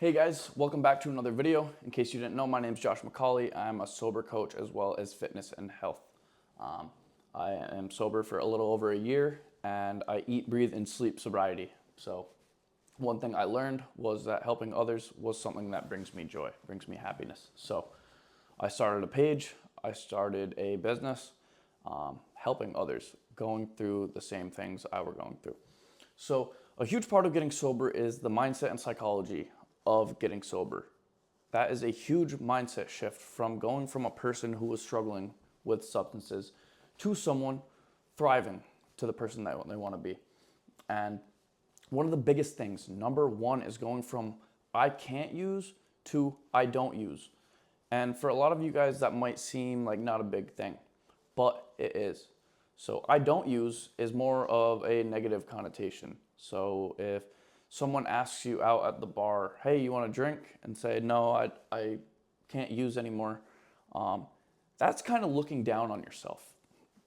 Hey guys, welcome back to another video. In case you didn't know, my name is Josh McCauley. I'm a sober coach as well as fitness and health. I am sober for a little over a year and I eat, breathe, and sleep sobriety. So one thing I learned was that helping others was something that brings me joy, brings me happiness. So I started a page, I started a business, helping others, going through the same things I were going through. So a huge part of getting sober is the mindset and psychology of getting sober. That is a huge mindset shift from going from a person who was struggling with substances to someone thriving to the person that they want to be. And one of the biggest things, number one, is going from I can't use to I don't use. And for a lot of you guys, that might seem like not a big thing, but it is. So I don't use is more of a negative connotation. So if someone asks you out at the bar, hey, you want a drink? And say, no, I can't use anymore. That's kind of looking down on yourself.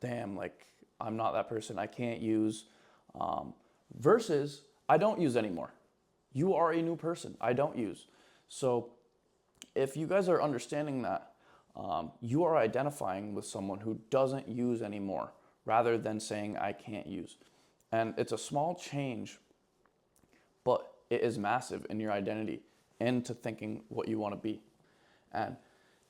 Damn, like I'm not that person, I can't use. Versus, I don't use anymore. You are a new person, I don't use. So if you guys are understanding that, you are identifying with someone who doesn't use anymore rather than saying I can't use. And it's a small change, but it is massive in your identity into thinking what you want to be. And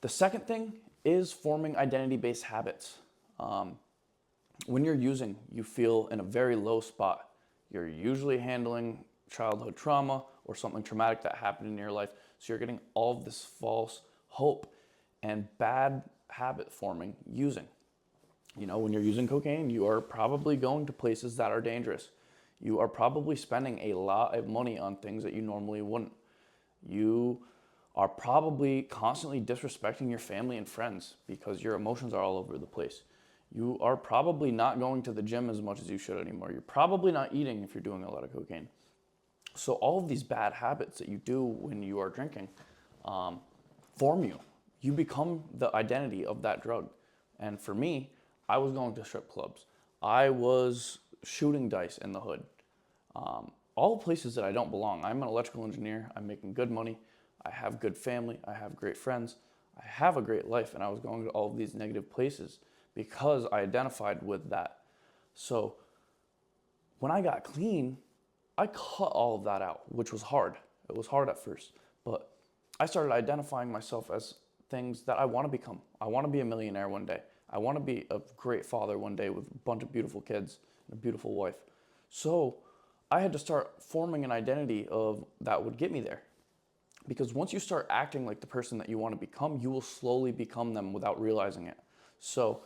the second thing is forming identity-based habits. When you're using, you feel in a very low spot. You're usually handling childhood trauma or something traumatic that happened in your life. So you're getting all of this false hope and bad habit forming using. You know, when you're using cocaine, you are probably going to places that are dangerous. You are probably spending a lot of money on things that you normally wouldn't. You are probably constantly disrespecting your family and friends because your emotions are all over the place. You are probably not going to the gym as much as you should anymore. You're probably not eating if you're doing a lot of cocaine. So all of these bad habits that you do when you are drinking form you. You become the identity of that drug. And for me, I was going to strip clubs. I was shooting dice in the hood. All places that I don't belong. I'm an electrical engineer. I'm making good money. I have good family. I have great friends. I have a great life. And I was going to all of these negative places because I identified with that. So when I got clean, I cut all of that out, which was hard. It was hard at first. But I started identifying myself as things that I want to become. I want to be a millionaire one day. I want to be a great father one day with a bunch of beautiful kids and a beautiful wife. So I had to start forming an identity of that would get me there. Because once you start acting like the person that you want to become, you will slowly become them without realizing it. So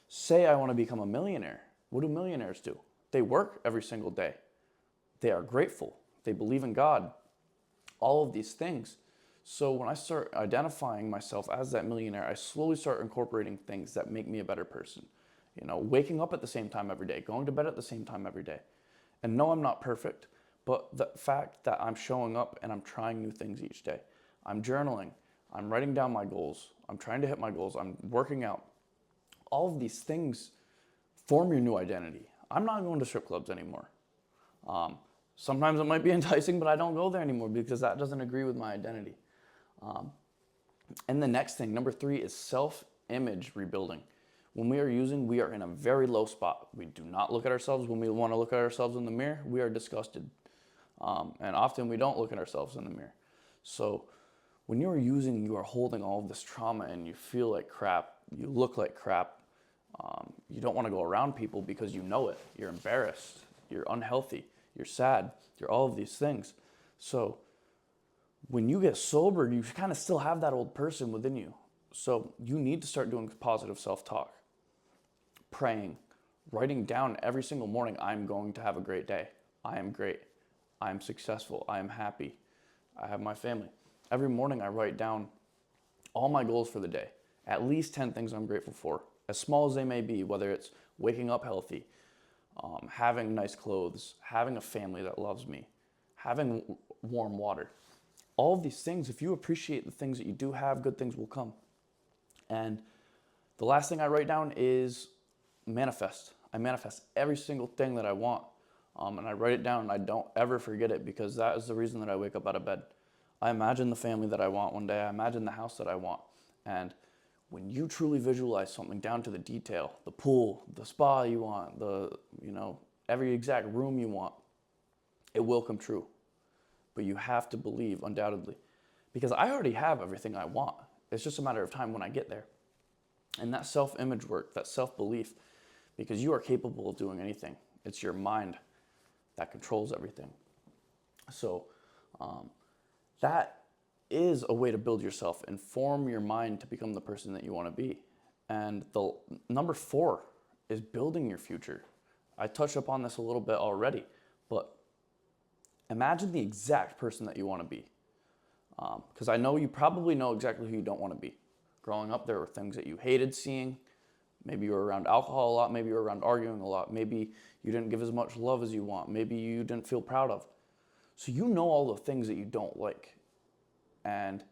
say I want to become a millionaire. What do millionaires do? They work every single day. They are grateful. They believe in God. All of these things. So when I start identifying myself as that millionaire, I slowly start incorporating things that make me a better person. You know, waking up at the same time every day, going to bed at the same time every day. And no, I'm not perfect, but the fact that I'm showing up and I'm trying new things each day. I'm journaling, I'm writing down my goals, I'm trying to hit my goals, I'm working out. All of these things form your new identity. I'm not going to strip clubs anymore. Sometimes it might be enticing, but I don't go there anymore because that doesn't agree with my identity. And the next thing, number 3, is self-image rebuilding. When we are using, we are in a very low spot. We do not look at ourselves. When we want to look at ourselves in the mirror, we are disgusted. And often we don't look at ourselves in the mirror. So when you are using, you are holding all of this trauma and you feel like crap. You look like crap. You don't want to go around people because you know it. You're embarrassed. You're unhealthy. You're sad. You're all of these things. So when you get sober, you kind of still have that old person within you. So you need to start doing positive self-talk, praying, writing down every single morning, I'm going to have a great day. I am great. I am successful. I am happy. I have my family. Every morning I write down all my goals for the day, at least 10 things I'm grateful for, as small as they may be, whether it's waking up healthy, having nice clothes, having a family that loves me, having warm water. All of these things, if you appreciate the things that you do have, good things will come. And the last thing I write down is manifest. I manifest every single thing that I want. And I write it down and I don't ever forget it because that is the reason that I wake up out of bed. I imagine the family that I want one day. I imagine the house that I want. And when you truly visualize something down to the detail, the pool, the spa you want, every exact room you want, it will come true. But you have to believe, undoubtedly, because I already have everything I want. It's just a matter of time when I get there. And that self-image work, that self-belief, because you are capable of doing anything. It's your mind that controls everything. So that is a way to build yourself and form your mind to become the person that you want to be. And the number 4 is building your future. I touched upon this a little bit already, but imagine the exact person that you want to be. Because I know you probably know exactly who you don't want to be. Growing up, there were things that you hated seeing. Maybe you were around alcohol a lot. Maybe you were around arguing a lot. Maybe you didn't give as much love as you want. Maybe you didn't feel proud of. So you know all the things that you don't like. And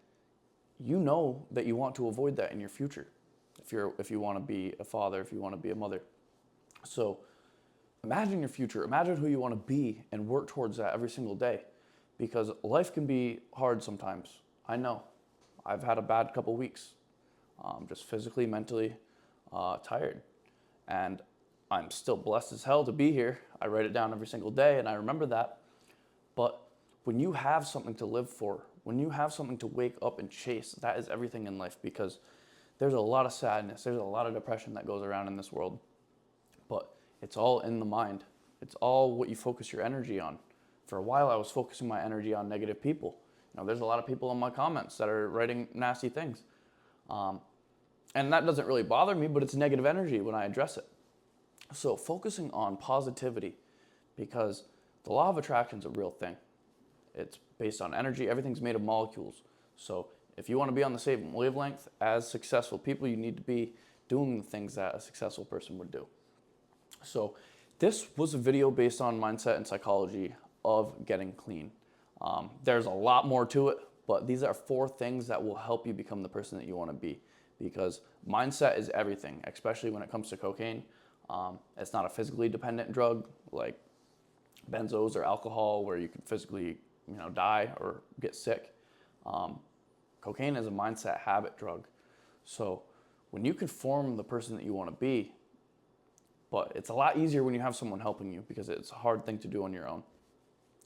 you know that you want to avoid that in your future. If you want to be a father, if you want to be a mother. So imagine your future. Imagine who you want to be and work towards that every single day. Because life can be hard sometimes. I know. I've had a bad couple weeks. Just physically, mentally tired. And I'm still blessed as hell to be here. I write it down every single day and I remember that. But when you have something to live for, when you have something to wake up and chase, that is everything in life, because there's a lot of sadness, there's a lot of depression that goes around in this world. But it's all in the mind. It's all what you focus your energy on. For a while, I was focusing my energy on negative people. There's a lot of people in my comments that are writing nasty things. And that doesn't really bother me, but it's negative energy when I address it. So focusing on positivity, because the law of attraction is a real thing. It's based on energy. Everything's made of molecules. So if you want to be on the same wavelength as successful people, you need to be doing the things that a successful person would do. So this was a video based on mindset and psychology of getting clean. There's a lot more to it, but these are 4 things that will help you become the person that you want to be, because mindset is everything, especially when it comes to cocaine. It's not a physically dependent drug like benzos or alcohol where you can physically die or get sick. Cocaine is a mindset habit drug. So when you can form the person that you want to be, but it's a lot easier when you have someone helping you, because it's a hard thing to do on your own.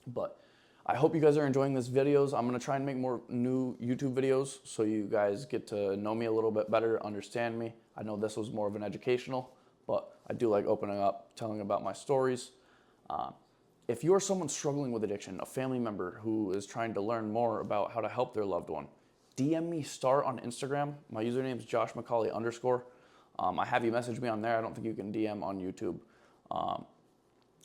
But I hope you guys are enjoying these videos. I'm going to try and make more new YouTube videos so you guys get to know me a little bit better, understand me. I know this was more of an educational, but I do like opening up, telling about my stories. If you are someone struggling with addiction, a family member who is trying to learn more about how to help their loved one, DM me Star on Instagram. My username is JoshMcCauley_. I have you message me on there. I don't think you can DM on YouTube.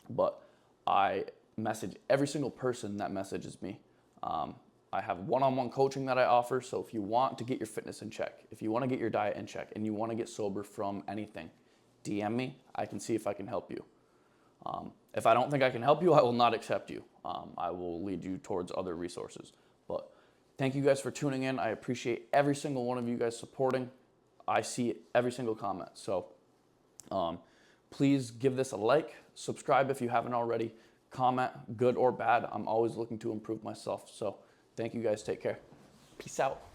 But I message every single person that messages me. I have one-on-one coaching that I offer. So if you want to get your fitness in check, if you want to get your diet in check, and you want to get sober from anything, DM me. I can see if I can help you. If I don't think I can help you, I will not accept you. I will lead you towards other resources. But thank you guys for tuning in. I appreciate every single one of you guys supporting. I see every single comment. So please give this a like, subscribe if you haven't already, comment, good or bad. I'm always looking to improve myself. So thank you guys. Take care. Peace out.